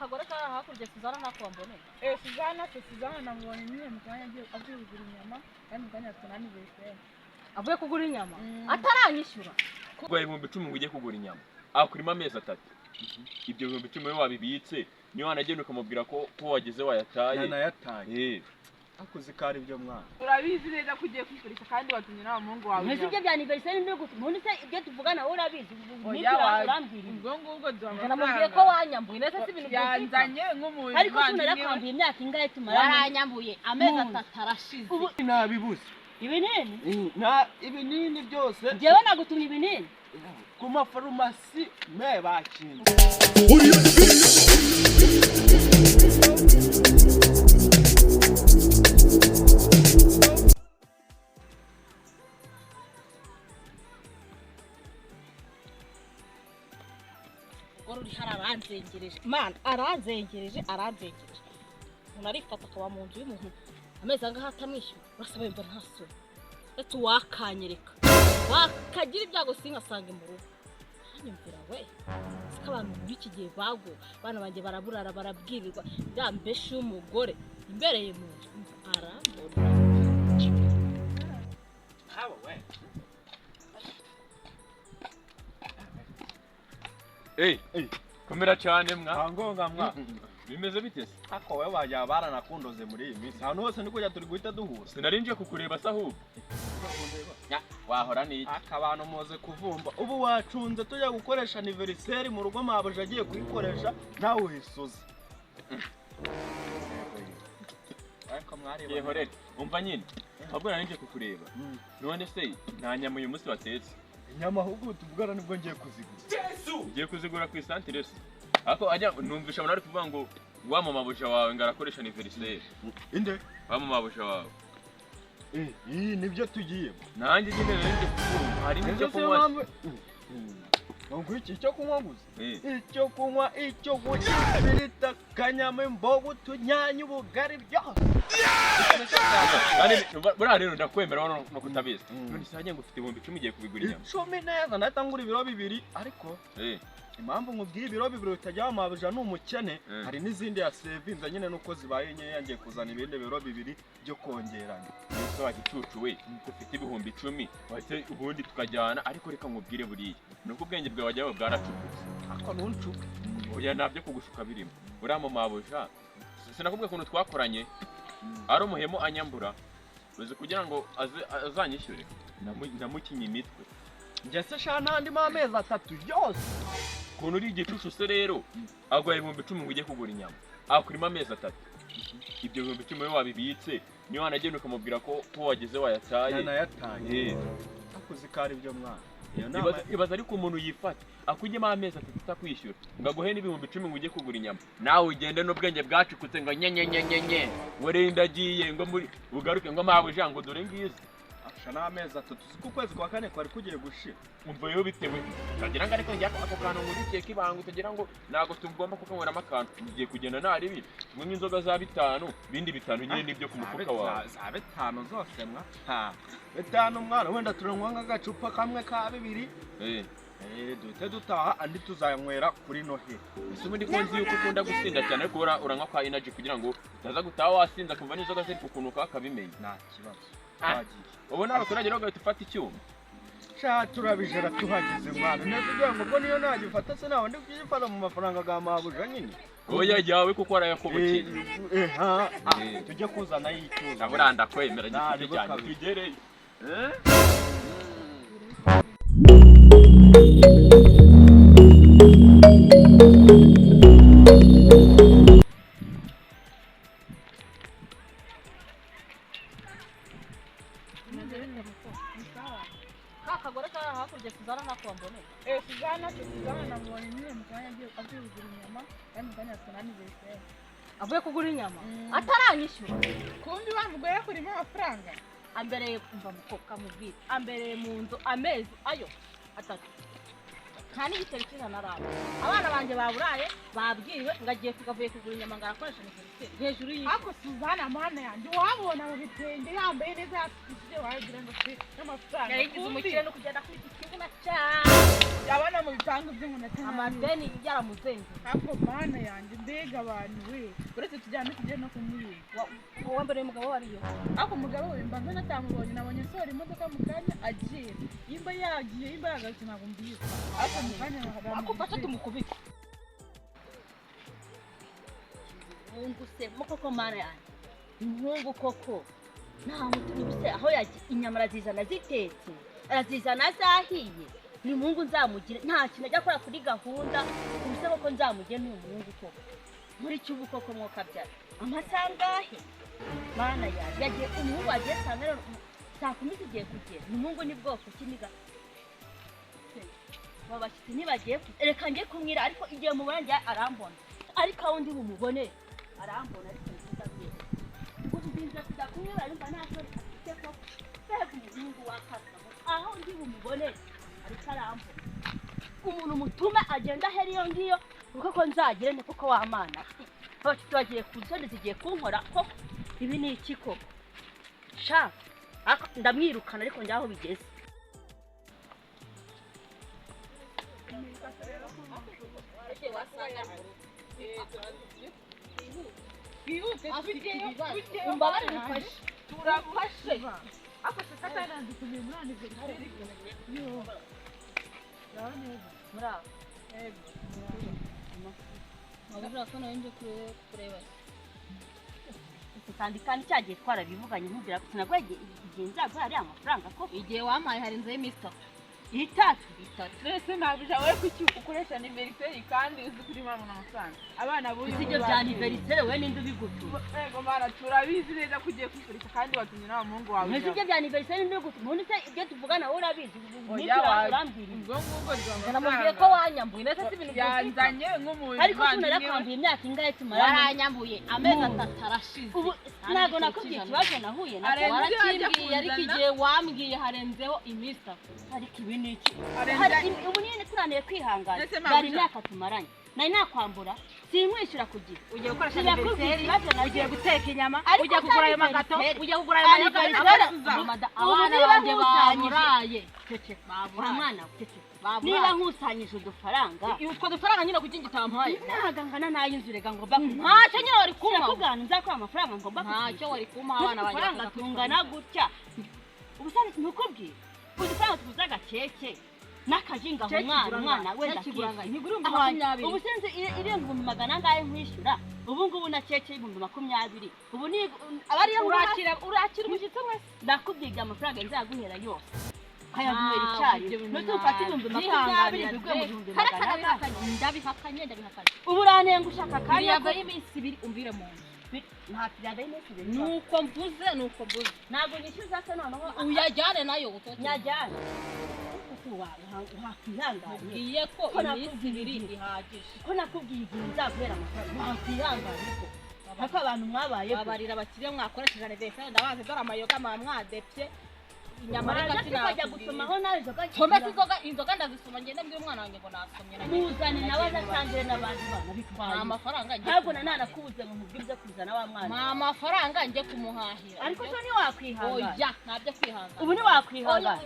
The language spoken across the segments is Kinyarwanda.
kakagore kari hakurya Suzana nakwambone. Suzana namubonye nyine mukanya agiye kugura inyama kandi mukanya tunani bese. Avuye kugura inyama ataranyishyura. Kuko 1010 ngo ujye kugura inyama. Akurima amezi 3. Ibyo 1010 wabibitse niyo wanagenda ukamubwira ko wageze wayataye. Yanayataye. Akuzi kari ibyo mwana. Urabizi neza kugiye kwikoresha kandi watumye n'abamungu wawe. Mwese ibyo bya anniversaire nibyo gutumunise ibyo tuvugana wowe urabizi. Ubwo ngubwo duhamagara. Namubwiye ko wanyambuye neza si ibintu byanzanye nk'umuntu. Ariko tunarakwambuye imyaka ingahe tumara. Waranyambuye amezi 3 arashize. Nabibuze. Ibinini? Ibinini byose. Jewe nagutumye ibinini. Ku mafarumasi me bakinze. Uri hararanzengereje man aranzengereje unarifata kwa mu nzu y'umuntu amezi angahe atamwishyura urasaba imva ntaso ati wakanyereka wakagira ibyago sinkasange mu rugo hanyumvira we sika abantu muri iki gihe bago bana banje baraburara barabwirirwa ndambeshe umugore imbereye mu nzu arambona Hawa we komera cyane mwa angonga mwa bimeze bite se ako wewe bajya baranakundoze muri iyi minsi hano hose niko turi guhita duhura sinarinje kukureba sahu wahora ni akabantu moze kuvumba ubu wacunze tujya gukoresha anniversaire mu rugo mabaje agiye kuyikoresha nawe wisuze ariko mwari yehorere umva nyine ahubwo narinje kukureba none se nta nyama uyu munsi watetse inyama ahubwo tuvugana nibwo ngiye kuzigura ugiye kuzigura ku isantere se ako ajya numvisha abantu ari kuvuga ngo wa mama buja wawe ngarakoresha anniversaire inde wa mama buja wawe iyi nibyo tugiye nanjye nyine narinje kukumva hari n'icyo kunywa ngo iki cyo kunywa gusa icyo kunywa birita kanyama imbogo tunyanya ubugari byose kandi buriya rero ndakwemera no kutabizi none sajya ngo ufite 1010 ugiye kubigura inyama 10 neza natangura ibiro 2 ariko impamvu nkubwiye ibiro 2 utajya wamabuja n'umukene hari n'izindi ya sevinze nyine nuko zibaye nyeya yangiye kuzana ibindi biro 2 byo kongerana so wagicucu we ufite 1010 wahise ubundi tukajyana ariko reka nkubwire buriya nuko ubwenge bwawe wajyaho bwaracukutse ako nuncuka oya nabyo kugushuka birimo uriya mu mabuja sinakubwiye ukuntu twakoranye ari umuhemo anyambura uzi kugira ngo azanyishyure namukinye imitwe njye se sha ntandi amezi 3 yose kuntu uri igicucu se rero agwaye 1010 ngo ujye kugura inyama akurima amezi 3 ibyo 1010 we wabibitse niyo wanagenda ukamubwira ko wageze wayataye yanayataye akuzi kari ibyo mwana ibaza ariko umuntu yifata akujyemo amezi 3 atakwishyura ngaguhe n'ibihumbi 10 ngo ujye kugura inyama nawe ugende n'ubwenge bwacukutse ngo nyenyenyenyenye wore ndagiye ngo muri ugaruke ngo mabuja ngo dore ngize asha n'amezi 3 ziko kwezi kwa kane kwari kugiye gushira umva yo bitewe kagira ngo ariko njya ako kantu ngurikiye kibanga utagira ngo nago tugomba kukanywera akantu ugiye kugenda nari biri mwe inzoga za 5 bindi 5 nyine nibyo ku mufuka wawe za 5 zose mwa ha 5 mwana wenda turanywa nk'agacupa kamwe ka 2 duhite dutaha andi tuzayanywera kuri nohe ese ubundi ko nzi yuko ukunda gusinda cyane ariko uranywa kwa energy kugira ngo utaza gutaha wasinda kumva n'inzoga ziri kukunuka akabimenya nta kibazo twagiye ubona abaturage rero ufata icyuma sha turabijera tuhageze mwana neza ugira ngo niyo nagifata se nawe ndi kugifata mu mafaranga ga mabuja nyine oya yawe kuko arayakobokiye tujye kuzana yicyuza naburanda kwemera gifite cyane tugereye kakagore kari hakurya Suzana nakwambone. Suzana namubonye nyine mukanya agiye kugura inyama kandi mukanya tunani bese. Avuye kugura inyama ataranyishyura. Kumbi wa mugore kurimo amafaranga ambereye kumva mukobwa mubwira ambereye mu nzu amezi ayo 3 nta n'igitero cy'ijana araba abana banjye baburaye babwiwe ngo agiye kugavuye kugura inyama ngo arakoresha aniveriseri hejuru y'iki ariko Suzana mana yanjye wabona mu bitenge yambaye neza yatwikije wagira ngo se n'amafaranga yayigize umukire no kugenda kuri iki kibuga cyane yabana mu bipangu by'umuntu amadeni yaramuzenze ariko mana yanjye mbega abantu we uretse tujyane tujye no kumwiga wowe mbere y'umugabo wariyo ariko umugabo we mbanza natamubonye nabonye nsohora imodoka mu kanya agiye yimba yagiye yimba yagarutse ntabwo mbizi ariko mu kanya akufasha tumukubita Mungu se mukoko mana yanjye Mungu koko nta mutu bise aho yagiye inyama arazizana zitetse arazizana zahiye ni Mungu nzamugire nta kintu ajya akora kuri gahunda ubise koko nzamugire ni Mungu koko muri cyubu koko mwokabyara amasangahe mana yanjye yagiye umuhungu agiye sangara saa 10 zigiye kugera ni Mungu ni bwoko kiniga babashitse ntibagiye reka ngiye kumwira ariko igihe mubona njye arambona ariko aho ndi bumubone arambona ariko nzabye ubinza kudakumira yumva nasore afite ko febe umuntu wakasa aho ndi bumubone ariko arambona umuntu mutume agenda heri yo ngiyo kuko ko nzagire ne kuko wamana abafite bagiye kuzone zigiye kunkora ko ibi ni iki koko sha ndamwirukana ariko njyaho bigeze umbabare nifashe turafashe ako sasa nandi kumenya aniversary yo yaone murao mabura ko nayo nje kureba kandi cyagiye twarabivuganye nkubwira ko sinagwege igihe nzagwa ari amafaranga ko igihe wamaye hari nze y'imista itatu twese nabija we kuki ukoresha aniversary kandi uzi kuri mama n'amafaranga abana buyu sibyo bya aniversary we ninde ubigutu ego mara turabizi neza kugiye kwifurika kandi watumye n'abamungu wawe sibyo bya aniversary ninde ubigutu ubundi se ibyo tuvugana wowe urabizi urambwira ubwo ngubwo namubwiye ko wanyambuye ndetse si ibintu byanzanye nk'umuntu ariko tunarakambuye imyaka ingahe tumaranye waranyambuye amezi 3 arashize ubu ntago nakubwiye ikibazo nahuye nako warakimbwiye ariko igihe wambwiye harenzeho imista ariko ibi niki ubu nyine turaniye kwihangana bari imyaka tumaranye nari nakwambura simwishyura kugira ugiye gukoresha aniversary ugiye guteka inyama ugiye kugura ayo magato ugiye kugura ayo magato abana banjye baburaye mwana niba nkusanyije udufaranga utwo dufaranga nyine kuki ngitampaye nagangana nayinzu rega ngo ntacyo nyine wari kumpa kugana nzakora amafaranga ngo ntacyo wari kumpa abana banjye amafaranga tungana gutya ubusani nukubwiye udufaranga tuguza agakeke n'akajinga umwana wenda ntigurumva 20 ubu sinzi irengumbi 200 ngaye nkwishyura ubu ngubu na keke y'ibihumbi 20 ubu ni abari urakira umushyitsi wese ndakubwiga amafaranga nzaguhera yose kayaguhera icyayi nutufata ibihumbi 20 bigwe mu bihumbi 100 ndabihakanye ubu uranenga ushaka kanya yava y'iminsi 2 umvire mu nta tuyada y'iminsi 2 nuko mvuze ntabwo nishyuza se noneho uyajyane nayo nyajyane wakihanganye ko iminsi 2 ihagije ko nakubwiye igihe nzaguhera amafaranga wakihanganye ko hako abantu mwabaye babarira abakiriya mwakoresheje aniversary ndabaze dore amayoga mwadepye inyama reka sinajya gusomaho nawe inzoga ndazisoma ngende mbwira umwana wanjye ngo nasomye na muzane nawe azatangire n'abandi bana bitwaye amafaranga ntabwo nananakubuze ngo mubwirize kuzana wa mwana amafaranga njye kumuhahira ariko cyo ni wakwihangana oya ntabyo kwihangana ubu ni wakwihangana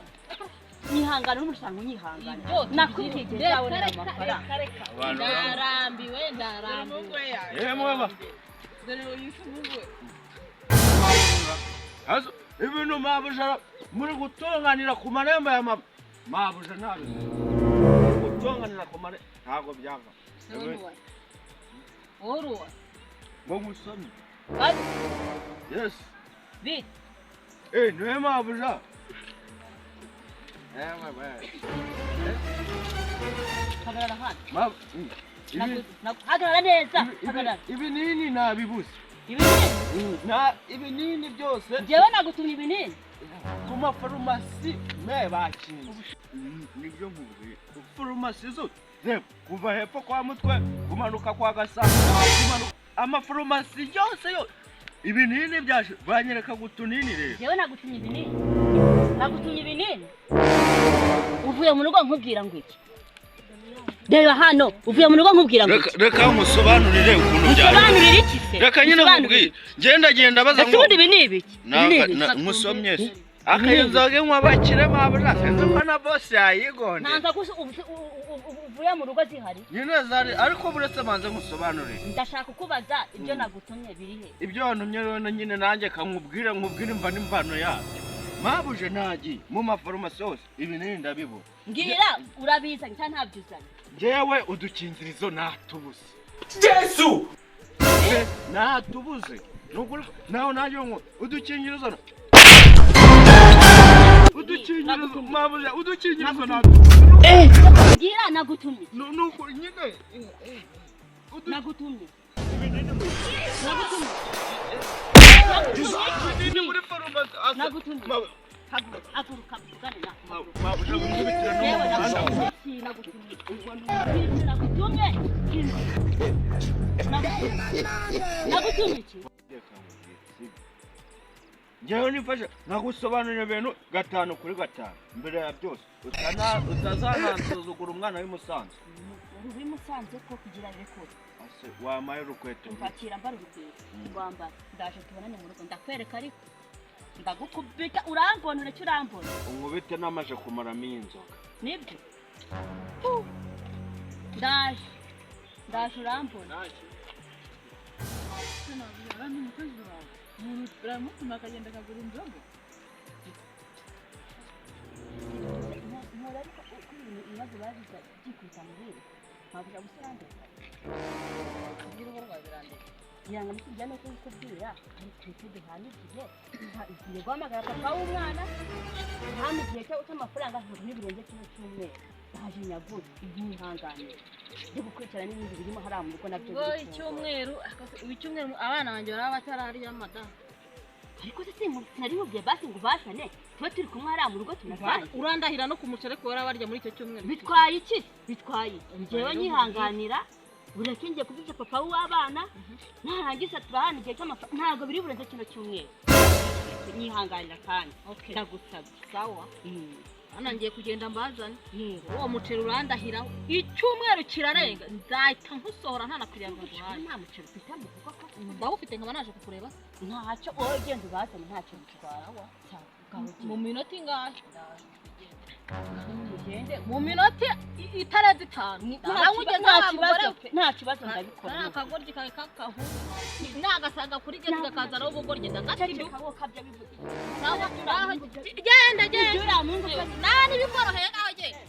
nyihangana n'umusango nyihangana nakwigiye nzabonera amafaranga ndarambiwe mwaba dore uyisumugwe azo ibintu mabuja muri gutonganira ku marembo ya mabuja nabi gutonganira ku marembo ntago byava oruwa ngo musome yes bit niwe mabuja hagarara hano Ma hagarara neza hagarara ibinini nabibuze ibinini byose jewe nagutumye ibinini ku mafarumasi me bakinze nibyo nkubwiye farumasi zo kuva hepfo kwa mutwe kumanuka kwa gasanga amafarumasi yose yo ibinini byaje banyereka gutunini rero jewe nagutumye ibinini uvuye mu rugo nkubwira ngo iki reba hano uvuye mu rugo nkubwira ngo reka umusobanurire ukuntu byaje usobanurire iki se reka nyine nkubwire genda baza ngo ubundi ibi ni ibiki musomye se akayenzoge nk'abakire mabura senze ko na boss yayigonde ntanza ko uvuye mu rugo zihari nyine zari ariko buretse manze musobanurire ndashaka kubaza ibyo nagutumye biri he ibyo wantumye rero nyine nanjye nkubwire imva n'imbano yabyo mabuje nagiye mu mafarumasi yose ibinini ndabibura mbwira urabiza cyangwa ntabyo uzanye jewe udukinzirizo natubuze Yesu natubuze nugura naho naje ngo udukingirizo mabuje udukingirizo mbwira nagutumye nuko nyine nagutumye muri farumasi nagutumye haguruka mvugane na mabuje ngubitira no nagutumye iki njyewe nifashe nkagusobanurira ibintu 5 kuri 5 mbere ya byose utazananzuzugura umwana w'imusanze w'imusanze ko kugira rekord ase wamaye urukweto mfatira mbara urukweto rwamba ndaje tubonane mu rugo ndakwereka ariko ndagukubita urambona ureke urambona unkubite namaje kumaramo inzoga nibyo ndaje urambona Uramutuma akagenda akagura inzoga nkora ariko uko ibibazo babiza byikubita mu biro ntabwo gusirandika kugira ubu rwabirandika yanga mukijya no kubwira ariko duhana igihe guhamagara papa w'umwana hano igihe cy'amafaranga n'ibirenze cy'umweru baje nyagura ibyihangane byo gukurikirana n'ibindi birimo hariya mu rugo nabyo icyumweru abana banjye baraba batararya amada ariko se sinari mubwiye basi ngo ubashane tuba turi kumwe hariya mu rugo tunasanga urandahira no kumucere ko barya muri icyo cyumweru bitwaye iki bitwaye njyewe nyihanganira ureke ngiye kubwira papa w'abana narangiza turahana igihe cy'amafaranga ntabwo biri burenze kino cyumweru nyihanganira kandi ndagusabye sawa hano ngiye kugenda mbazane uwo muceri urandahira icyumweru kirarenga nzahita nkusohora ntanakwiriye ngo nguhaye nta muceri ufite mu rugo ko ndawufite nkaba naje kukureba ntacyo wowe genda ubazane ntacyo bitwara mu minota ingahe mu minota itarenze 5 nta kibazo ndabikora akagoryi kawe kakahu nagasanga kuri geti gakazanaho ubugoryi ndagaciye genda nani bikoroheye ngaho genda